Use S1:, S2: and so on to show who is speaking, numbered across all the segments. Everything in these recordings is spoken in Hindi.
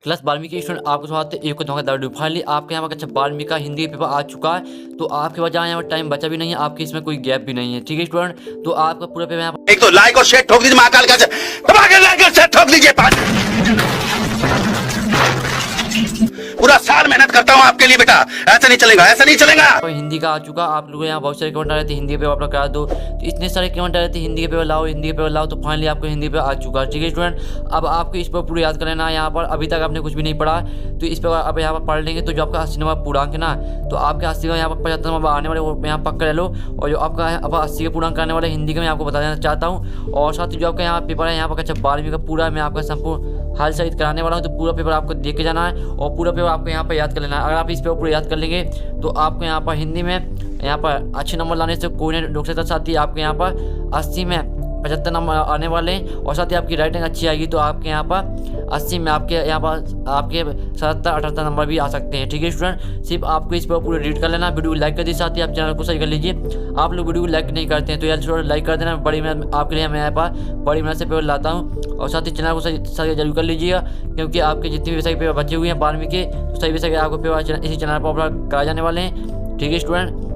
S1: क्लास 12वीं के स्टूडेंट आपको स्वागत है एक धोखा दर्द फाइनली आपके यहाँ पर कक्षा 12वीं का हिंदी पेपर आ चुका है। तो आपके पास जहाँ यहाँ पर टाइम बचा भी नहीं है, आपके इसमें कोई गैप भी नहीं है। ठीक है स्टूडेंट, तो आपका पूरा पेपर यहाँ पर
S2: एक तो लाइक और शेयर ठोक दीजिए महाकाल का लाइक और शेयर ठोक दीजिए। पूरा साल मेहनत करता हूँ आपके लिए बेटा, ऐसा नहीं चलेगा, ऐसा नहीं चलेगा।
S1: हिंदी का आ चुका। आप लोग यहाँ बहुत सारे कमेंट आ रहे थे हिंदी पे पेपर करा दो, तो इतने सारे कमेंट आ रहे थे हिंदी के पेपर लाओ, हिंदी के पेपर लाओ। तो फाइनली आपको हिंदी पे आ चुका है। ठीक है स्टूडेंट, अब आपको इस पर पूरा याद कर लेना है। यहाँ पर अभी तक आपने कुछ भी नहीं पढ़ा, तो इस पर आप यहाँ पर पढ़ लेंगे तो जो आपका 80 नंबर पूर्णांक है ना, तो आपके 80 का यहाँ पर 75 नंबर आने वाले वो यहाँ पक्का ले लो। और जो आपका अब 80 के पूर्णांक आने वाले हिंदी का मैं आपको बता देना चाहता हूँ। और साथ ही जो आपका यहाँ पेपर है यहाँ पर कक्षा 12वीं का पूरा मैं आपका संपूर्ण हाल सहित कराने वाला हूँ। तो पूरा पेपर आपको देख के जाना है और पूरा पेपर आपको यहाँ पर याद कर लेना है। अगर आप इस पेपर पूरा याद कर लेंगे तो आपको यहाँ पर हिंदी में यहाँ पर अच्छे नंबर लाने से कोई नहीं रोक सकता। साथ ही आपके यहाँ पर 80 में 75 नंबर आने वाले हैं और साथ ही आपकी राइटिंग अच्छी आएगी तो आपके यहाँ पर 80 में आपके यहाँ पर आपके 77-78 नंबर भी आ सकते हैं। ठीक है स्टूडेंट, सिर्फ आपको इस पर पूरे रीड कर लेना, वीडियो को लाइक कर दीजिए, साथ ही आप चैनल को सही कर लीजिए। आप लोग वीडियो को लाइक नहीं करते हैं तो यार थोड़ा लाइक कर देना। बड़ी मेहनत आपके लिए मैं यहाँ पर बड़ी मेहनत से पेपर लाता हूँ। और साथ ही चैनल को सही जरूर कर लीजिएगा, क्योंकि आपके जितने भी विषय पेपर बचे हुए हैं 12वीं के, तो सही विषय के आपको पेपर इसी चैनल पर अपलोड कराए जाने वाले हैं। ठीक है स्टूडेंट,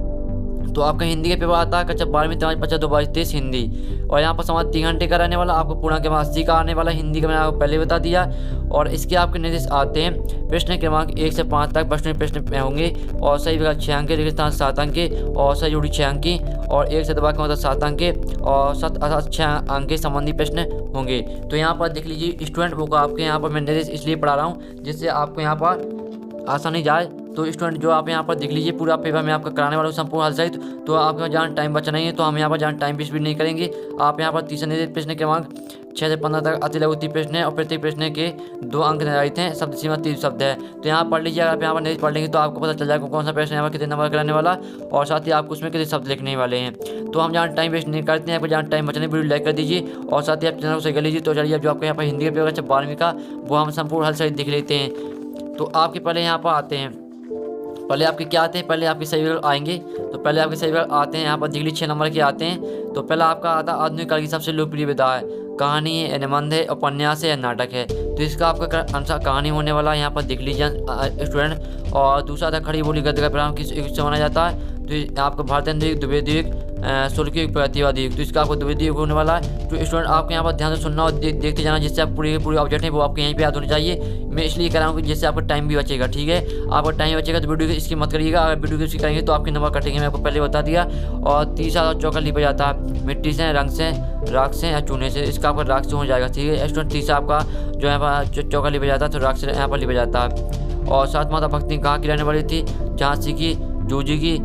S1: तो आपका हिंदी का पेपर आता है कक्षा 12वीं 5-2-22-23 हिंदी, और यहाँ पर समाज 3 घंटे का रहने वाला। आपको पूर्णांक के 80 का आने वाला हिंदी का मैंने आपको पहले बता दिया। और इसके आपके निर्देश आते हैं प्रश्न क्रमांक 1 से 5 तक प्रश्न होंगे और सही विकल्प 6 अंक, रेगिस्तान 7 अंक और सही जोड़ी 6 अंक और 1 से दबा का मतलब 7 अंक और 6 अंक के संबंधी प्रश्न होंगे। तो यहाँ पर देख लीजिए स्टूडेंट, वो आपके यहाँ पर मैं निर्देश इसलिए पढ़ा रहा हूँ जिससे आपको यहाँ पर आसानी जाए। तो स्टूडेंट जो आप यहाँ पर देख लीजिए पूरा पेपर मैं आपका कराने वाला हूँ संपूर्ण हाल सहित। तो आपका जहाँ टाइम बचा नहीं है तो हम यहाँ पर जहाँ टाइम वेस्ट भी नहीं करेंगे। आप यहाँ पर 30 निर्धारित प्रश्न क्रमांक 6 से 15 तक अति लघु 30 प्रश्न है और प्रत्येक प्रश्न के 2 अंक निर्धारित हैं। शब्द सीमा 30 शब्द है। तो यहाँ पढ़ लीजिए, अगर आप यहाँ पर निर्देश पढ़ लेंगे तो आपको पता चल जाएगा कौन सा प्रश्न यहाँ पर कितने नंबर कराने वाला और साथ ही आपको उसमें कितने शब्द लिखने वाले हैं। तो हम जहाँ टाइम वेस्ट नहीं करते हैं, आपको जहाँ टाइम बचने वीडियो लाइक कर दीजिए और साथ ही आप चैनल को सही कर लीजिए। तो चलिए अब जो आपको यहाँ पर हिंदी का पेपर अच्छा 12वीं का वो हम संपूर्ण हाल सहित देख लेते हैं। तो आपके पहले यहाँ पर आते हैं, पहले आपके क्या आते हैं, पहले आपके सही विकल्प आएंगे। तो पहले आपके सही विकल्प आते हैं यहाँ पर दिखली 6 नंबर के आते हैं। तो पहला आपका आता आधुनिक काल की सबसे लोकप्रिय विधा है, कहानी है, निबंध है, उपन्यास है या नाटक है। तो इसका आपका आंसर कहानी होने वाला है, यहाँ पर देख लीजिए स्टूडेंट। और दूसरा था खड़ी बोली गद्य का परिणाम किससे माना जाता है। तो आपका भारतीय द्विवेदी शुल्क प्रतिवादी, तो इसका आपको द्विवेदी होने वाला है। तो स्टूडेंट आपको यहाँ पर ध्यान से सुनना और देखते जाना, जिससे आप पूरी ऑब्जेक्ट है वो आपके यहीं पे याद होनी चाहिए। मैं इसलिए कह रहा हूँ कि जिससे आपका टाइम भी बचेगा। ठीक है, आपका टाइम बचेगा तो वीडियो इसकी मत करिएगा, अगर वीडियो की इसकी करेंगे तो आपके नंबर कटेंगे, मैं आपको पहले बता दिया। और तीसरा और चौका लिपा जाता है मिट्टी से, रंग से, राख से या चूने से। इसका आपका राख से हो जाएगा। ठीक है स्टूडेंट, तीसरा आपका जो यहाँ पर चौका लिपा जाता है तो राख से यहाँ पर लिपा जाता है। और सात माता भक्ति कहाँ की रहने वाली थी, झांसी की, जूजी की,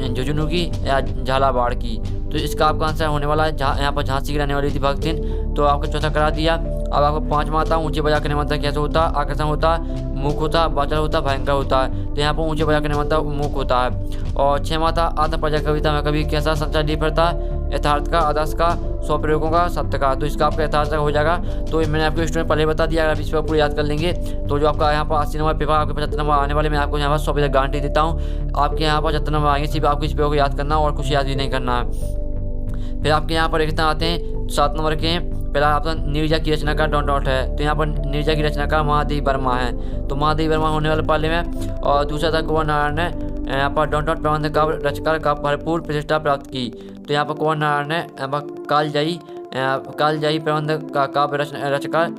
S1: झुंझुनू की या झालावाड़ की। तो इसका आपका आंसर होने वाला है यहाँ पर झांसी की रहने वाली थी भक्तिन। तो आपका चौथा करा दिया। अब आपको 5 माता ऊंचे बजा करने मतलब कैसे होता है, आकर्षण होता है, मुख होता है, बाचल होता है, भयंकर होता है। तो यहाँ पर ऊंचे बजा करने मतलब मुख होता है। और 6 माता आत्म प्रजा कविता में कभी कैसा संचार नहीं पड़ता, यथार्थ का, आदर्श का, 100 प्रयोगों का, सत्य का। तो इसका आपका यथार्थ का हो जाएगा। तो मैंने आपको स्टूडेंट पहले बता दिया, अगर आप इस पर पूरे याद कर लेंगे तो जो आपका यहाँ पर 80 नंबर पेपर आपके 75 नंबर आने वाले, मैं आपको यहाँ पर 100% गारंटी देता हूँ। आपके यहाँ पर 75 नंबर आएंगे, सिर्फ आपको इस पेपर को याद करना और कुछ याद भी नहीं करना है। फिर आपके यहाँ पर एक आते हैं 7 नंबर के। पहला आपका नीरजा की रचना का डॉट है। तो यहाँ पर नीरजा की रचना का महादेव वर्मा है। तो महादेव वर्मा होने वाले पहले में। और दूसरा था कुंवर नारायण ने यहाँ पर डॉट प्रबंध का रचकर का भरपूर प्रतिष्ठा प्राप्त की। तो यहाँ पर कुंवर नारायण ने कालजयी प्रबंध का काव्य रचकर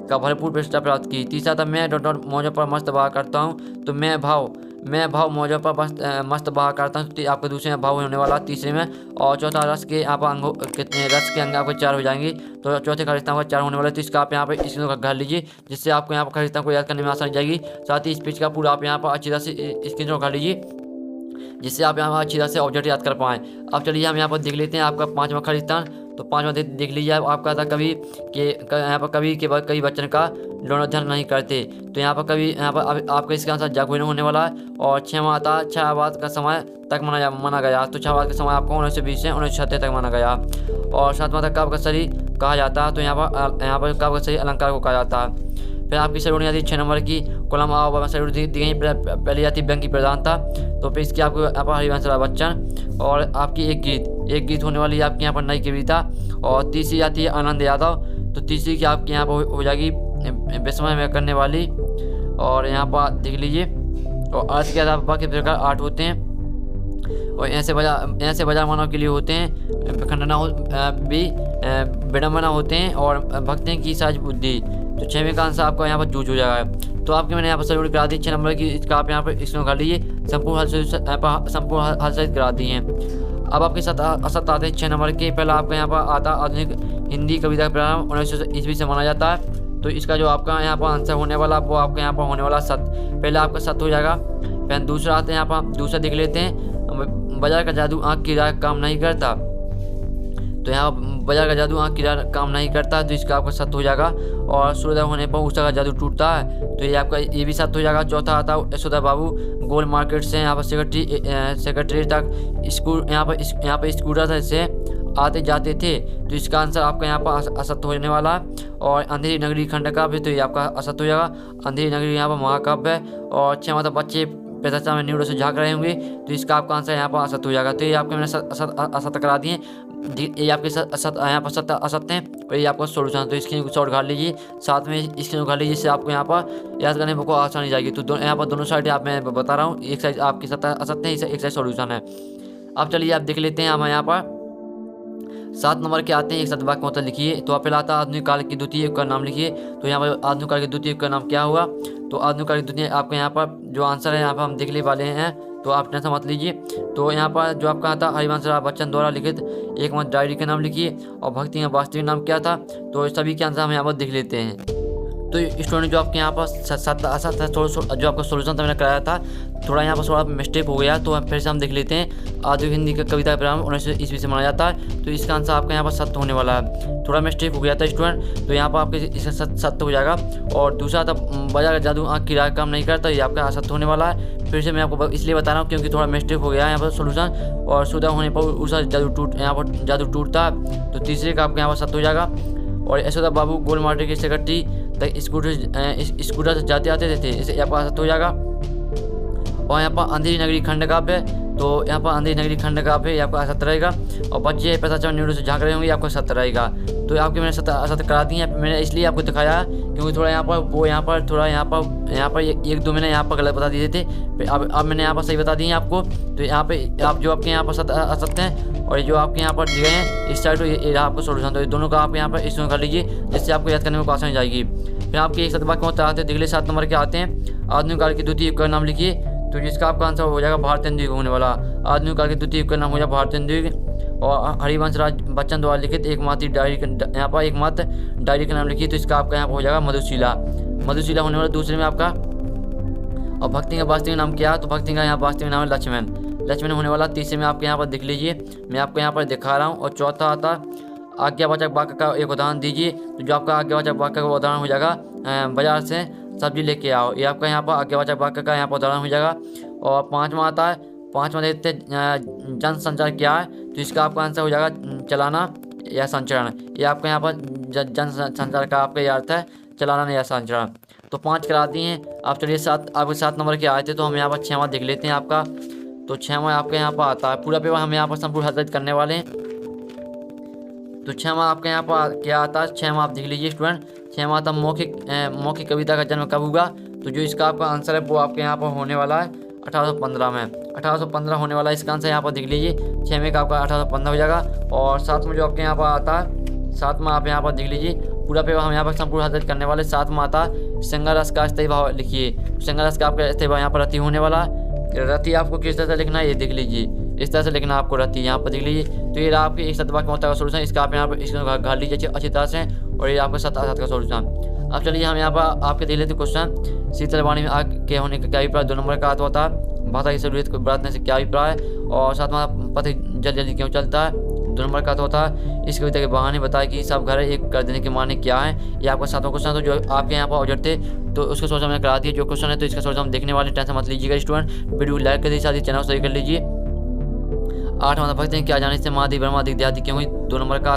S1: का भरपूर प्रतिष्ठा प्राप्त की। तीसरा था मैं डॉट मौजों पर मस्त बहा करता हूँ। तो मैं भाव मौजों पर मस्त बहा करता हूँ। आपके दूसरे में भाव होने वाला तीसरे में। और चौथा रस के यहाँ पर कितने रस के अंग आपको 4 हो जाएंगे। तो चौथे खरीदता का 4 होने वाला है। तो इसका आप यहाँ पर इसको घर लीजिए, जिससे आपको यहाँ पर खरीदता को याद करने में आसानी जाएगी। साथ ही स्पीच का पूरा आप यहाँ पर अच्छी तरह से स्क्रीन कर लीजिए, जिससे आप यहाँ पर अच्छी तरह से ऑब्जेक्ट याद कर पाएँ। अब चलिए हम यहाँ पर देख लेते हैं आपका 5वां खरीदता। तो 5वां देख लीजिए आपका था कवि के यहाँ पर कवि के बाद कई बच्चन का लोनोध्यान नहीं करते। तो यहाँ पर कवि यहाँ पर आपका इसका आंसर जागरण होने वाला है। और 6वां आता छायावाद का समय तक माना गया। तो छायावाद का समय आपको 1920 से 1976 तक माना गया। और 7वां था काव्य का शरीर कहा जाता है। तो यहाँ पर काव्य का शरीर अलंकार को कहा जाता है। फिर आपकी सरूढ़ी आती है 6 नंबर की, कोलम आओ सरूढ़ी दी गई। पहली आती व्यंग की प्रधानता। तो फिर इसकी आपको यहाँ पर हरिवंश राय बच्चन। और आपकी एक गीत होने वाली है आपकी यहाँ पर नई कविता। और तीसरी आती है आनंद यादव। तो तीसरी की आपकी यहाँ पर हो जाएगी विस्मय में करने वाली और यहाँ पर देख लीजिए। और अर्थ के आधार पर किस प्रकार 8 होते हैं। और ऐसे बाजार मानव के लिए होते हैं, खंडना भी विडम्बना होते हैं, और भक्ति की सहज बुद्धि। तो 6वें का आंसर आपका यहाँ पर जूझ हो जाएगा। तो आपके मैंने यहाँ पर सॉल्यूट करा दी 6 नंबर की, इसका आप यहाँ पर इसको कर लीजिए, संपूर्ण हल सहित करा दी हैं। अब आपके साथ असत आते हैं 6 नंबर के। पहला आपका यहाँ पर आता आधुनिक हिंदी कविता का प्रारंभ 1900 ईस्वी से माना जाता है। तो इसका जो आपका यहाँ पर आंसर होने वाला वो आपका यहाँ पर होने वाला सत। पहले आपका सत हो जाएगा। फिर दूसरा आते हैं यहाँ पर, दूसरा देख लेते हैं। बाजार का जादू आँख की राह काम नहीं करता। तो यहाँ बाजार का जादू आँख की राह काम नहीं करता, तो इसका आपका सत हो जाएगा। और सूर्योदय होने पर उषा का जादू टूटता है, तो ये आपका ये भी सत हो जाएगा। चौथा आता है यशोदा बाबू गोल मार्केट से यहाँ पर सेक्रेटरी तक यहाँ पर स्कूटर से आते जाते थे, तो इसका आंसर आपका यहाँ पर असत होने वाला है। और अंधेरी नगरी खंड काव्य, तो ये आपका असत हो जाएगा। अंधेरी नगरी यहाँ पर महाकाव्य है। और 6 मतलब बच्चे पैसा में न्यूडो से झाँक रहे होंगे, तो इसका आपका आंसर यहाँ पर असत हो जाएगा। तो ये आपके मैंने असत करा दिए, ये आपके असत यहाँ पर सत असत हैं, और ये आपका सोल्यूशन। तो इसकी शॉर्ट घाट लीजिए, साथ में इसकी घाट लीजिए, जिससे आपको यहाँ पर याद करने में बहुत आसानी जाएगी। तो यहाँ पर दोनों साइड आप मैं बता रहा हूँ, एक साइड आपकी सत असत है, एक साइड सोल्यूशन है। अब चलिए आप देख लेते हैं। हम यहाँ पर 7 नंबर के आते हैं, एक सतवाक्य मतलब लिखिए। तो आप पहला आता है आधुनिक काल की द्वितीय युग का नाम लिखिए। तो यहाँ पर आधुनिक काल के द्वितीय युग का नाम क्या हुआ। तो आधुनिक काल की द्वितीय आपके यहाँ पर जो आंसर है यहाँ पर हम देखने वाले हैं, तो आप टेंशन मत लीजिए। तो यहाँ पर जो आपका आता हरिवंश राय बच्चन द्वारा लिखित एक मत डायरी का नाम लिखिए। और भक्ति का वास्तविक नाम क्या था, तो सभी के आंसर हम यहाँ पर देख लेते हैं। तो स्टूडेंट जो आपके यहाँ पर सत असत है, जो आपका सोल्यूशन था मैंने कराया था, थोड़ा यहाँ पर थोड़ा मिस्टेक हो गया, तो फिर से हम देख लेते हैं। आधुनिक हिंदी का कविता प्रारंभ 1900 ईस्वी से माना जाता है, तो इसका आंसर आपका यहाँ पर सत्य होने वाला है। थोड़ा मिस्टेक हो गया था स्टूडेंट, तो यहाँ पर आपके इसका सत्य हो जाएगा। और दूसरा था बाजार का जादू आँख की राह काम नहीं करता, ये आपका असत्य होने वाला है। फिर से मैं आपको इसलिए बता रहा हूँ क्योंकि थोड़ा मिस्टेक हो गया है यहाँ पर सोल्यूशन। और सूर्योदय होने पर उसका यहाँ पर जादू टूटता है, तो तीसरे का आपका यहाँ पर सत्य हो जाएगा। और यशोदा बाबू गोल मार्केट की सेक्रेटरी तक स्कूटर से जाते आते थे, इसे यहाँ पर सत्य हो जाएगा। और यहाँ पर अंधेरी नगरी खंड काव्य, तो यहाँ पर अंधेरी नगरी खंड काव्य आपका सत्य रहेगा। और बच्चे पैसा चढ़ न्यूडो से झाँक रहे होंगे, आपका सत्य रहेगा। तो आपके मैंने सत्य करा दी है, मैंने इसलिए आपको दिखाया क्योंकि थोड़ा यहाँ पर वो यहाँ पर एक दो मैंने यहाँ पर गलत बता दिए थे। अब मैंने यहाँ पर सही बता दिए हैं आपको। तो यहाँ पे आप जो आपके यहाँ पर असत्य हैं, और ये जो आपके यहाँ पर दिए हैं इस साइड, तो ये आपको सोल्यूशन। तो ये दोनों का आप यहाँ पर इसमें कर लीजिए, जिससे आपको याद करने में आसानी जाएगी। फिर आपके एक सतवाक्य में आते हैं, देख लीजिए 7 नंबर के आते हैं। आधुनिक काल के द्वितीय युग का नाम लिखिए। तो जिसका आपका आंसर हो जाएगा भारतीय हिंदी होने वाला। आधुनिक काल के द्वितीय युग का नाम हो जाएगा भारतीय हिंदी। और हरिवंश राय बच्चन द्वारा लिखित एकमात्र डायरी, यहाँ पर एकमात्र डायरी का नाम लिखिए। तो इसका आपका यहाँ पर हो जाएगा मधुशिला होने वाला दूसरे में आपका। और भक्ति का वास्तविक नाम क्या है, तो भक्ति का यहाँ वास्तविक नाम है लक्ष्मण होने वाला। तीसरे में आपके यहाँ पर देख लीजिए, मैं आपको यहाँ पर दिखा रहा हूँ। और चौथा आता आज्ञावाचक वाक्य का एक उदाहरण दीजिए। तो जो आपका आज्ञावाचक वाक्य का उदाहरण हो जाएगा बाजार से सब्जी लेके आओ, ये आपका यहाँ पर आज्ञावाचक वाक्य का यहाँ पर उदाहरण हो जाएगा। और 5वां आता है, 5वां देखते जन संचार क्या है। तो इसका आपका आंसर हो जाएगा चलाना या संचरण। ये आपका यहाँ पर जन संचार का आपका यह अर्थ है चलाना या संचरण। तो 5 करा दिए हैं। आप चलिए आपके 7 नंबर के आए थे, तो हम यहाँ पर 6वां देख लेते हैं आपका। तो 6वां आपके यहाँ पर आता है, पूरा पेपर हम यहाँ पर संपूर्ण हल करने वाले हैं। तो 6वां आपके यहाँ पर क्या आता है, 6वां आप देख लीजिए स्टूडेंट। 6वां आता मौखिक कविता का जन्म कब हुआ। तो जो इसका आपका आंसर है वो आपके यहाँ पर होने वाला है 1815 में। 1815 होने वाला है इसका आंसर, यहाँ पर देख लीजिए। 6वें का आपका 1815 हो जाएगा। और 7वां जो आपके यहाँ पर आता है, 7वां आप यहाँ पर देख लीजिए। पूरा पेपर हम यहाँ पर संपूर्ण हल करने वाले। 7वां आता है संघर्ष का स्थायी भाव लिखिए। संघर्ष का आपका स्थायी भाव यहाँ पर रति होने वाला है। रति आपको किस तरह से लिखना है ये देख लीजिए, इस तरह से लिखना आपको रति यहाँ पर देख लीजिए। तो ये आपके एक सतवाक्य का होता है सोल्यूशन, इसका आप यहाँ पर इसको घाट लीजिए अच्छी तरह से। और ये आपका 7 का सोल्यूशन। अब चलिए हम यहाँ पर आपके देख लेते क्वेश्चन। शीतल वाणी में आग के होने का क्या अभिप्राय, 2 नंबर का आता होता है। भाषा की जरूरत को बरतने से क्या अभिप्राय। और 7वां पति जल्दी क्यों चलता है, 2 नंबर का होता है। इस कविता के बहाने बताया कि सब घर एक कर देने के माने क्या है। ये आपका 7वां क्वेश्चन। तो जो आपके यहाँ पर ऑब्जेक्ट थे, तो उसका सोल्यूशन मैंने करा दिया जो क्वेश्चन है। तो इसका सोल्यूशन हम देखने वाले, टेंशन मत लीजिएगा स्टूडेंट। वीडियो को लाइक कर दीजिए, साथ ही चैनल सही कर लीजिए। 8वां भक्त हैं क्या जाने से महादेव ब्रह्मा दिख देहाती क्यों हुई। 2 नंबर का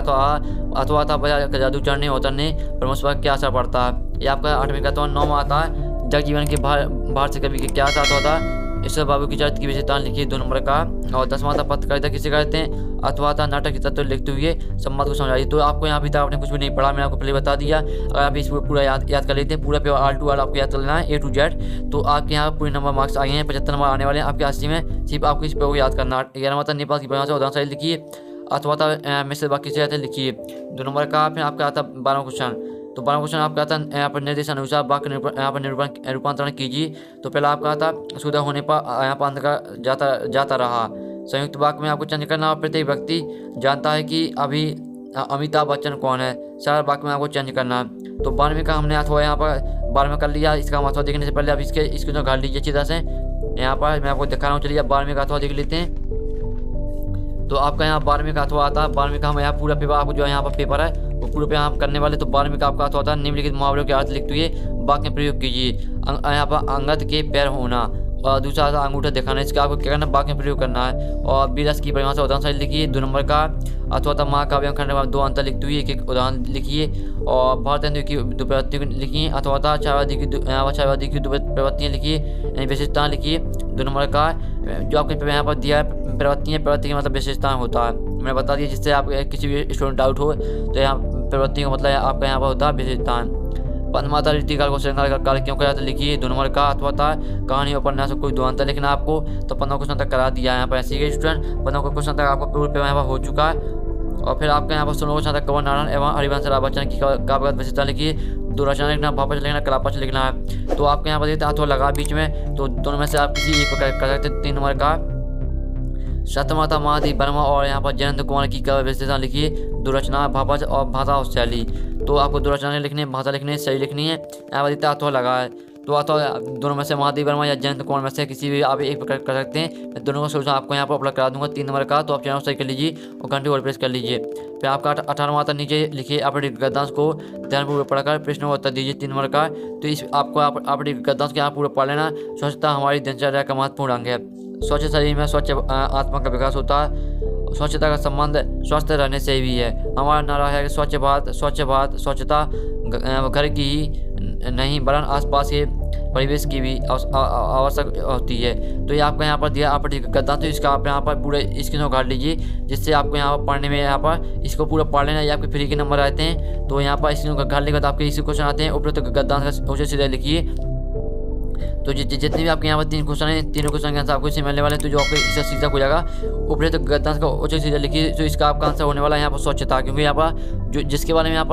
S1: अथवा था बाजार का जादू चढ़ने उतरने पर उस पर क्या असर पड़ता है। ये आपका 8वें का। तो 9वां आता है जग जीवन के बाहर से कवि के क्या साथ होता है। ईश्वर बाबू की चरित्र की विशेषता लिखिए 2 नंबर का। और 10वां था पत्रकारिता किसे कहते हैं, अथवा था नाटक की तत्व लिखते हुए संवाद को समझाइए। तो आपको यहाँ अभी तक आपने कुछ भी नहीं पढ़ा, मैंने आपको पहले बता दिया। अगर आप इसको पूरा याद कर लेते हैं, पूरा पेपर ऑल टू ऑल आपको याद कर लेना है A to Z, तो आपके यहाँ पूरे नंबर मार्क्स आ गए हैं। 75 नंबर आने वाले हैं आपके 80 में। सिर्फ आपको इस पेपर को याद करना। 11वां था नेपाल की परिभाषा उदाहरण सहित लिखिए, अथवा था मिश्र वाक्य से आते लिखिए 2 नंबर का। फिर आपका आता 12वां क्वेश्चन। तो 12वां क्वेश्चन आपका आता है यहाँ पर निर्देश अनुसार वाक्य यहाँ पर रूपांतरण कीजिए। तो पहला आपका आता शुदा होने पर यहाँ पर अंत का जाता रहा। संयुक्त वाक्य में आपको चेंज करना। और प्रत्येक व्यक्ति जानता है कि अभी अमिताभ बच्चन कौन है, सारा वाक्य में आपको चेंज करना। तो 12वें का हमने अथवा यहाँ पर 12वें कर लिया। इसका हम अथवा देखने से पहले आप इसको जो घाट लीजिए अच्छी तरह से। यहाँ पर मैं आपको दिखा रहा हूँ, चलिए आप 12वें का अथवा देख लेते हैं। तो आपका यहाँ 12वें का अथवा आता है। 12वें का हम यहाँ पूरा पेपर आपको जो यहाँ पर पेपर है वो पूरे पे हम करने वाले। तो 12वें का आपका अथवा होता है निम्नलिखित मुहावरों के अर्थ लिखते हुए वाक्य में प्रयोग कीजिए। यहाँ पर अंगद के पैर होना, और दूसरा था अंगूठा दिखाना। इसका आपको क्या करना, वाक्य में प्रयोग करना है। और बीरस की परिभाषा उदाहरण सहित लिखिए 2 नंबर का। अथवा था महाकाव्य खंड में 2 अंतर लिखते हुए एक उदाहरण लिखिए। और भारतेंदु की 2 प्रवृत्तियों लिखिए। अथवा था छायावादी की 2 प्रवृत्तियाँ लिखिए, यानी विशेषताएँ लिखिए 2 नंबर का। जो आपके यहाँ पर दिया है प्रवृत्ति का मतलब विशेषताएँ होता है, मैंने बता दिया। जिससे आप किसी भी स्टूडेंट डाउट हो तो यहाँ प्रवृत्ति का मतलब आपका यहाँ पर होता है विशेषताएँ। पंचमाता रीतिकाल को श्रृंगार का कार्य क्यों कराया, तो लिखिए 2 नंबर का। अथवा था कहानी उपन्यास कोई 2 अंतर लिखना आपको। तो 15 क्वेश्चन तक करा दिया यहाँ पर ऐसे ही स्टूडेंट। 15 क्वेश्चन तक आपका पूरे पेपर यहाँ पर हो चुका है। और फिर आपके यहाँ पर 16 क्वेश्चन तक कंवर नारायण एवं हरिवंश राय बच्चन की काव्यगत विशेषता लिखिए। 2 रचना लिखना, भापच लिखना, कलापच लिखना है। तो आपके यहाँ पर देते अथवा लगा बीच में, तो दोनों में से आप किसी एक कर सकते हैं। 3 नंबर का शतमाता महादेव वर्मा और यहाँ पर जयंत कुमार की काव्य विशेषता लिखिए। 2 रचना, भापच और भाषा और शैली। तो आपको 2 रचनाएं लिखनी है, भाषा लिखनी है, शैली लिखनी है। यहाँ पर देता अथवा लगा है। तो अथवा दोनों में से महादेव वर्मा या जयंत कुमार में से किसी भी आप एक कर सकते हैं। मैं दोनों का सोल्यूशन आपको यहाँ पर अपलोड करा दूंगा 3 नंबर का। तो आप चैनल सही कर लीजिए और घंटे और प्रेस कर लीजिए। फिर आपका 18वां तक नीचे लिखिए अपने गद्यांश को ध्यानपूर्वक पढ़कर प्रश्नों का उत्तर दीजिए 3 नंबर का। तो इस आपको अपने गद्यांश के यहाँ पूरा पढ़ लेना। स्वच्छता हमारी दिनचर्या का महत्वपूर्ण अंग है। स्वच्छ शरीर में स्वच्छ आत्मा का विकास होता है। स्वच्छता का संबंध स्वस्थ रहने से भी है। हमारा नारा है कि स्वच्छ भारत स्वच्छता घर की ही नहीं वरन आसपास के परिवेश की भी आवश्यक होती है। तो ये आपका यहाँ पर दिया आप गद्दा। तो इसका आप यहाँ पर पूरा स्क्रीन काट लीजिए, जिससे आपको यहाँ पर पढ़ने में यहाँ पर इसको पूरा पढ़ लेना। ये आपके फ्री के नंबर आते हैं। तो यहाँ पर स्क्रीन काटने के बाद आपके इसी क्वेश्चन आते हैं। उपरोक्त गद्दा का उसे सीधे लिखिए। तो जितने भी आपके यहाँ पर 3 क्वेश्चन हैं, तीनों क्वेश्चन के आंसर आपको इससे मिलने वाले हैं। तो जो आपको इसका सीधा हो जाएगा उपरोक्त गद्यांश का उचित सीधा लिखिए। तो इसका आपका आंसर होने वाला है यहाँ पर स्वच्छता, क्योंकि यहाँ पर जो जिसके बारे में यहाँ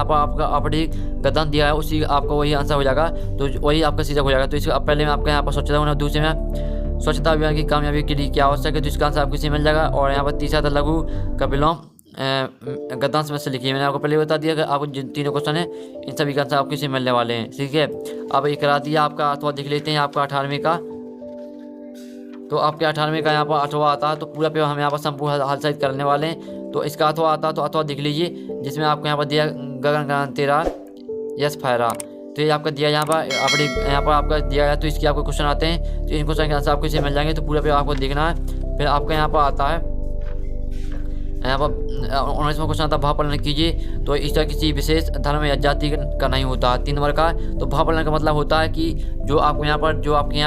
S1: पर आपका अपने गद्यांश दिया है उसी आपका वही आंसर हो जाएगा। तो वही आपका सीधा हो जाएगा। तो इसका पहले में आपका यहाँ पर स्वच्छता होना, दूसरे में स्वच्छता अभियान की कामयाबी के लिए क्या आवश्यक है। तो इसका आंसर आपको इसी मिल जाएगा। और यहाँ पर तीसरा था लघु का विलोम गद्यांश में से लिखिए। मैंने आपको पहले बता दिया कि आपको जिन तीनों क्वेश्चन है इन सभी का आंसर आपको इसे मिलने वाले हैं। ठीक है, अब ये करा दिया आपका अथवा देख लेते हैं आपका 18वें का। तो आपके 18वें का यहाँ पर अथवा आता है। तो पूरा पेपर हम यहाँ पर संपूर्ण हल सहित करने वाले हैं। तो इसका अथवा आता है, तो अथवा देख लीजिए, जिसमें आपको यहाँ पर दिया गगन गगन तेरा यश फहरा। तो ये आपका दिया यहाँ पर अपने यहाँ पर आपका दिया है। तो इसके आपको क्वेश्चन आते हैं। तो इन क्वेश्चन के आंसर आपको इसे मिल जाएंगे। तो पूरा पेपर आपको देखना है। फिर आपका यहाँ पर आता है यहाँ पर 19वां क्वेश्चन आता है भाव पालन कीजिए। तो ईश्वर किसी विशेष धर्म या जाति का नहीं होता। 3 नंबर का। तो भाव पालन का मतलब होता है कि जो आपके यहाँ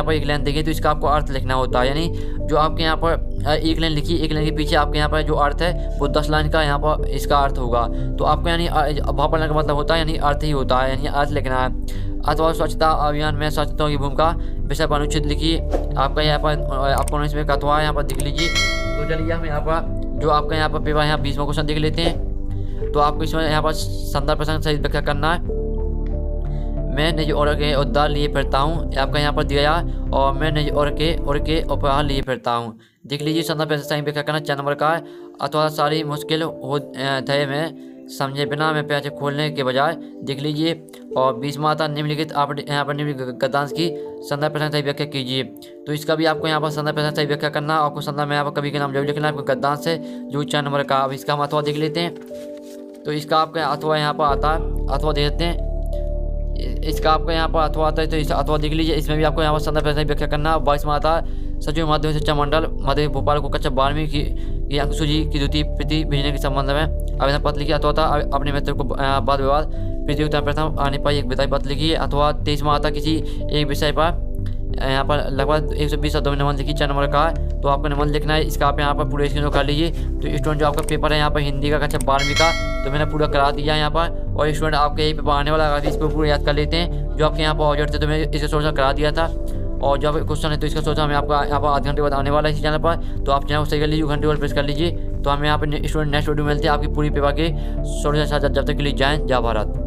S1: पर एक लाइन देखिए, तो इसका आपको अर्थ लिखना होता है। यानी जो आपके यहाँ पर एक लाइन लिखी, एक लाइन के पीछे आपके यहाँ पर जो अर्थ है वो 10 लाइन का यहाँ पर इसका अर्थ होगा। तो आपको यानी भाव पालन का मतलब होता है यानी अर्थ ही होता है, यानी अर्थ लिखना है। अथवा स्वच्छता अभियान में स्वच्छता की भूमिका विषय पर अनुच्छेद लिखिए। आपका यहाँ पर आपको इसमें अथवा यहाँ पर देख लीजिए। तो चलिए हम यहाँ पर जो आपका यहाँ पर पेपर यहाँ 20वां क्वेश्चन देख लेते हैं। तो आपको इसमें यहाँ पर संदर्भ प्रसंग सहित व्याख्या करना है। मैं निज और के उद्धार लिए फिरता हूँ, आपका यहाँ पर दिया। और मैं निज और के उपहार लिए फिरता हूँ। देख लीजिए संदर्भ प्रसंग सहित व्याख्या करना 4 नंबर का है। अथवा सारी मुश्किल हो धैर्य में समझे बिना मैं पैसे खोलने के बजाय देख लीजिए। और 20वां आता निम्नलिखित आप यहाँ पर निम्नलिखित गद्यांश की संदर्भ प्रसंग सही व्याख्या कीजिए। तो इसका भी आपको यहाँ पर संदर्भ प्रसंग सही व्याख्या करना। आपको संदर्भ में यहाँ पर कभी के नाम जरूर लिखना है आपको गद्यांश है जो 4 नंबर का। अब इसका हम अथवा देख लेते हैं। तो इसका आपका अथवा यहाँ पर आता है, अथवा देख लेते हैं। इसका आपका यहाँ पर अथवा आता है। तो इस अथवा देख लीजिए, इसमें भी आपको यहाँ पर संदर्भ प्रसंग व्याख्या करना। 22वां आता है सचिव माध्यमिक शिक्षा मंडल मध्य भोपाल को कक्षा 12वीं की अंशु जी की द्वितीय प्रति भेजने के संबंध में आवेदन पत्र लिखिए। अथवा था अपने मित्र को वाद विवाद प्रतियोगिता प्रथम आने पर एक विदाई पत्र लिखिए। अथवा 23वां आता किसी एक विषय पर यहाँ पर लगभग 120 शब्दों में नंबर लिखी 4 नंबर का है, तो आपको नंबर लिखना है। इसका आप यहाँ पर पूरे स्क्रीन कर लीजिए। तो स्टूडेंट जो आपका पेपर है यहाँ पर हिंदी का कक्षा 12वीं का, तो मैंने पूरा करा दिया है यहाँ पर। और स्टूडेंट आपके यही पेपर आने वाला, अगर इस पर पूरा याद कर लेते हैं जो आपके यहाँ पर ऑब्जेक्ट थे, तो मैंने इसे सोल्यूशन करा दिया था। और जो क्वेश्चन है तो इसका सोचा हमें आपको यहाँ पर आधे घंटे बाद आने वाला है इस चैनल पर, तो आप चैनल को सही कर लीजिए, घंटे वाला प्रेस कर लीजिए। तो हमें यहाँ पर स्टूडेंट नेक्स्ट वीडियो मिलते हैं आपकी पूरी पेपर के सोल्यूशन साथ। जब तक के लिए जय हिंद, जय भारत।